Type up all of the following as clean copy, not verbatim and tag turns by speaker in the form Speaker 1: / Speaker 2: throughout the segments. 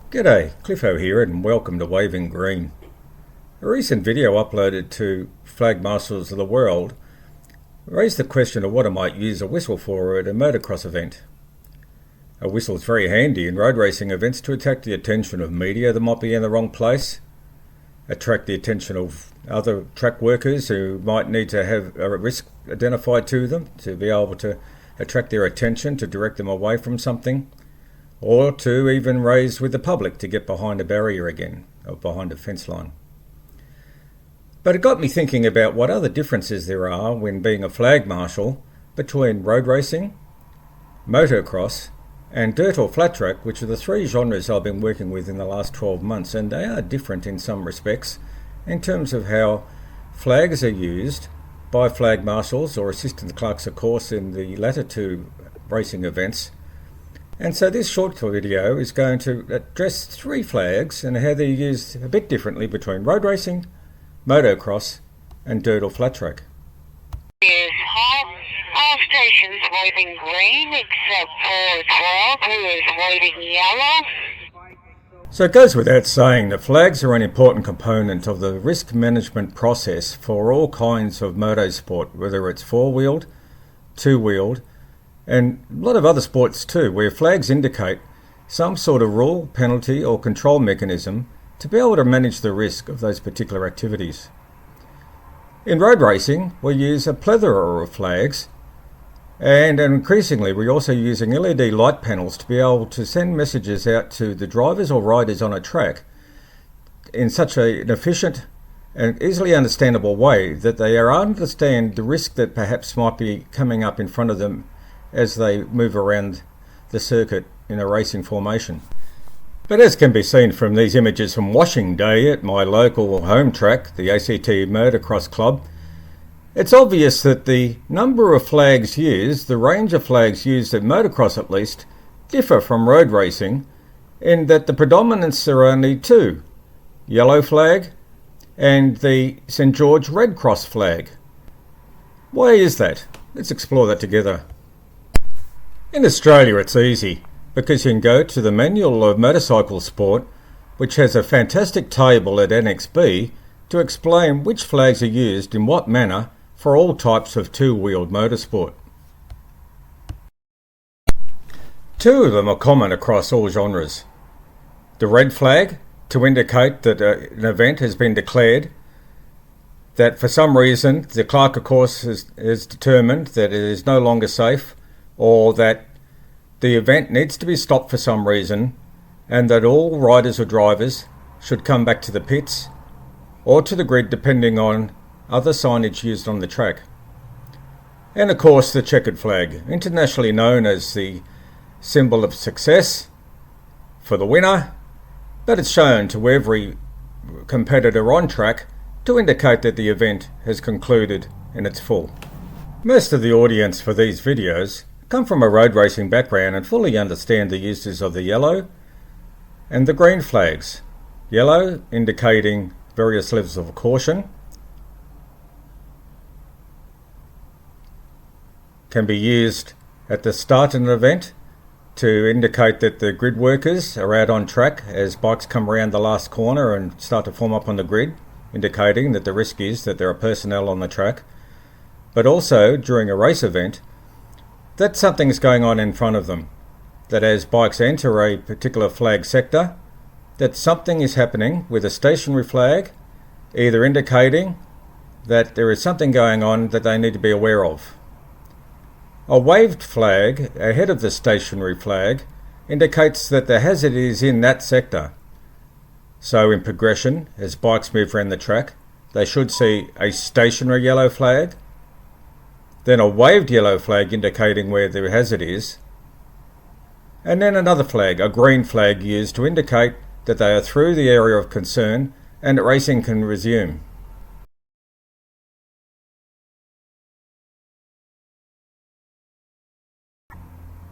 Speaker 1: G'day, Cliffo here and welcome to Waving Green. A recent video uploaded to Flag Marshals of the World raised the question of what I might use a whistle for at a motocross event. A whistle is very handy in road racing events to attract the attention of media that might be in the wrong place, attract the attention of other track workers who might need to have a risk identified to them to be able to attract their attention to direct them away from something, or to even raise with the public to get behind a barrier again, or behind a fence line. But it got me thinking about what other differences there are when being a flag marshal between road racing, motocross, and dirt or flat track, which are the three genres I've been working with in the last 12 months, and they are different in some respects in terms of how flags are used by flag marshals or assistant clerks of course in the latter two racing events. And so this short video is going to address three flags and how they're used a bit differently between road racing, motocross and dirt or flat track.
Speaker 2: Is all stations waving green except for 12 who is waving yellow?
Speaker 1: So it goes without saying that flags are an important component of the risk management process for all kinds of motorsport, whether it's four-wheeled, two-wheeled, and a lot of other sports too, where flags indicate some sort of rule, penalty or control mechanism to be able to manage the risk of those particular activities. In road racing, we use a plethora of flags, and increasingly we're also using LED light panels to be able to send messages out to the drivers or riders on a track in such an efficient and easily understandable way that they understand the risk that perhaps might be coming up in front of them as they move around the circuit in a racing formation. But as can be seen from these images from Washing Day at my local home track, the ACT Motocross Club, it's obvious that the number of flags used, the range of flags used at motocross at least, differ from road racing in that the predominance are only two, yellow flag and the St George Red Cross flag. Why is that? Let's explore that together. In Australia it's easy, because you can go to the Manual of Motorcycle Sport, which has a fantastic table at Annex B to explain which flags are used in what manner for all types of two-wheeled motorsport. Two of them are common across all genres. The red flag, to indicate that an event has been declared, that for some reason the clerk of course has determined that it is no longer safe, or that the event needs to be stopped for some reason, and that all riders or drivers should come back to the pits or to the grid depending on other signage used on the track. And of course the checkered flag, internationally known as the symbol of success for the winner, but it's shown to every competitor on track to indicate that the event has concluded in its full. Most of the audience for these videos come from a road racing background and fully understand the uses of the yellow and the green flags. Yellow indicating various levels of caution, can be used at the start of an event to indicate that the grid workers are out on track as bikes come around the last corner and start to form up on the grid, indicating that the risk is that there are personnel on the track. But also during a race event, that something's going on in front of them, that as bikes enter a particular flag sector, that something is happening with a stationary flag, either indicating that there is something going on that they need to be aware of. A waved flag ahead of the stationary flag indicates that the hazard is in that sector. So in progression, as bikes move around the track, they should see a stationary yellow flag, then a waved yellow flag indicating where the hazard is, and then another flag, a green flag, used to indicate that they are through the area of concern and that racing can resume.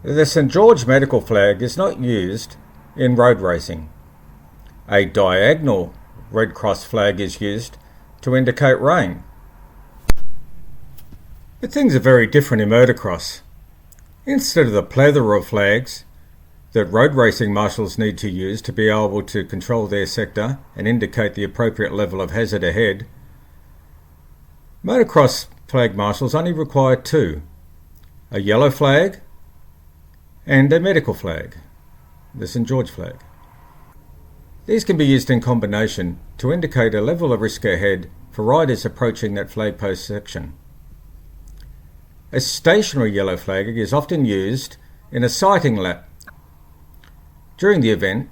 Speaker 1: The St George medical flag is not used in road racing. A diagonal Red Cross flag is used to indicate rain. But things are very different in motocross. Instead of the plethora of flags, that road racing marshals need to use to be able to control their sector and indicate the appropriate level of hazard ahead, motocross flag marshals only require two: a yellow flag and a medical flag, the St George flag. These can be used in combination to indicate a level of risk ahead for riders approaching that flag post section. A stationary yellow flag is often used in a sighting lap. During the event,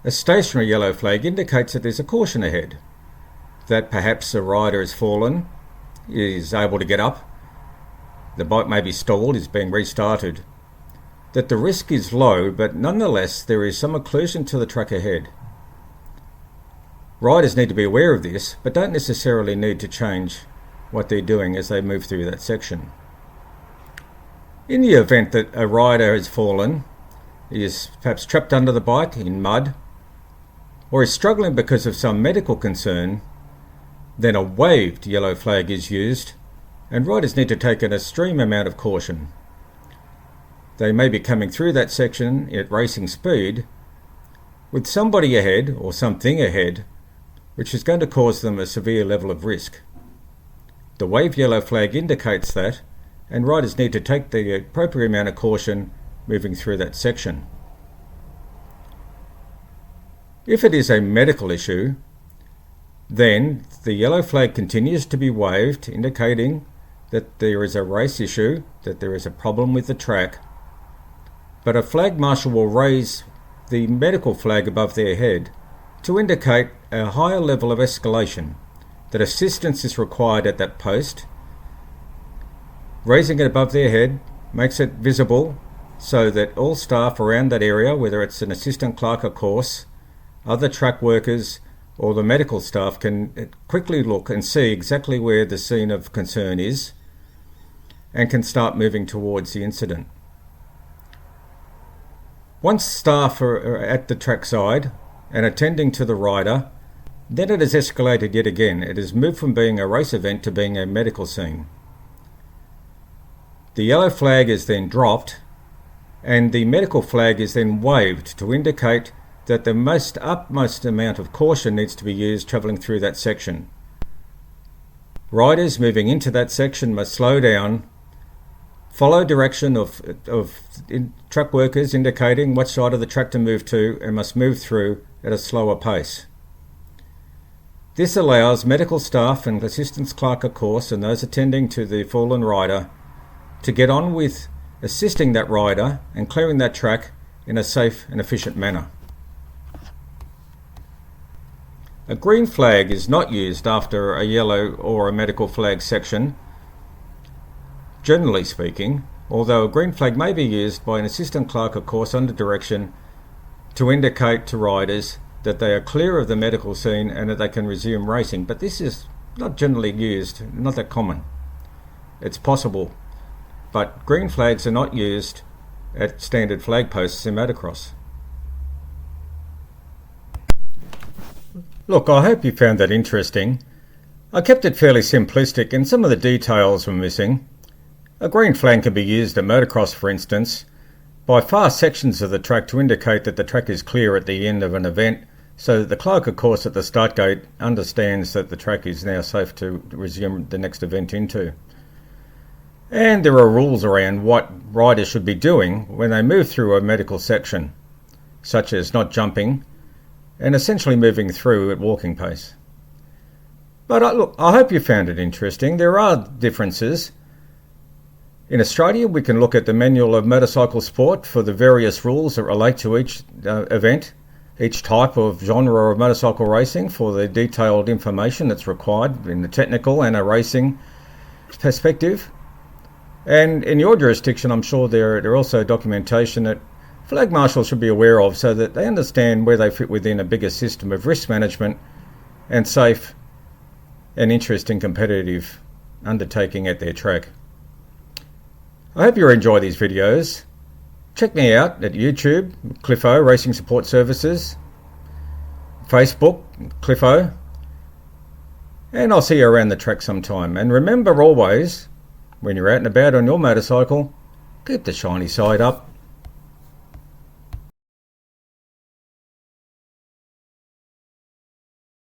Speaker 1: a stationary yellow flag indicates that there's a caution ahead, that perhaps a rider has fallen, is able to get up, the bike may be stalled, is being restarted, that the risk is low, but nonetheless there is some occlusion to the track ahead. Riders need to be aware of this, but don't necessarily need to change what they're doing as they move through that section. In the event that a rider has fallen, he is perhaps trapped under the bike in mud, or is struggling because of some medical concern, then a waved yellow flag is used, and riders need to take an extreme amount of caution. They may be coming through that section at racing speed with somebody ahead or something ahead, which is going to cause them a severe level of risk. The waved yellow flag indicates that, and riders need to take the appropriate amount of caution moving through that section. If it is a medical issue, then the yellow flag continues to be waved, indicating that there is a race issue, that there is a problem with the track, but a flag marshal will raise the medical flag above their head to indicate a higher level of escalation, that assistance is required at that post. Raising it above their head makes it visible so that all staff around that area, whether it's an assistant clerk of course, other track workers or the medical staff, can quickly look and see exactly where the scene of concern is and can start moving towards the incident. Once staff are at the trackside and attending to the rider, then it has escalated yet again. It has moved from being a race event to being a medical scene. The yellow flag is then dropped and the medical flag is then waved to indicate that the utmost amount of caution needs to be used travelling through that section. Riders moving into that section must slow down, follow direction of track workers indicating what side of the track to move to, and must move through at a slower pace. This allows medical staff and assistants clerk of course and those attending to the fallen rider to get on with assisting that rider and clearing that track in a safe and efficient manner. A green flag is not used after a yellow or a medical flag section, generally speaking, although a green flag may be used by an assistant clerk of course under direction to indicate to riders that they are clear of the medical scene and that they can resume racing, but this is not generally used, not that common. It's possible, but green flags are not used at standard flag posts in motocross. Look, I hope you found that interesting. I kept it fairly simplistic and some of the details were missing. A green flag can be used at motocross, for instance, by fast sections of the track to indicate that the track is clear at the end of an event, so that the clerk of course at the start gate understands that the track is now safe to resume the next event into. And there are rules around what riders should be doing when they move through a medical section, such as not jumping and essentially moving through at walking pace. But look, I hope you found it interesting. There are differences. In Australia, we can look at the Manual of Motorcycle Sport for the various rules that relate to each event, each type of genre of motorcycle racing, for the detailed information that's required in the technical and a racing perspective. And in your jurisdiction, I'm sure there are also documentation that flag marshals should be aware of so that they understand where they fit within a bigger system of risk management and safe and interesting competitive undertaking at their track. I hope you enjoy these videos. Check me out at YouTube, Cliffo Racing Support Services, Facebook, Cliffo, and I'll see you around the track sometime. And remember always, when you're out and about on your motorcycle, keep the shiny side up.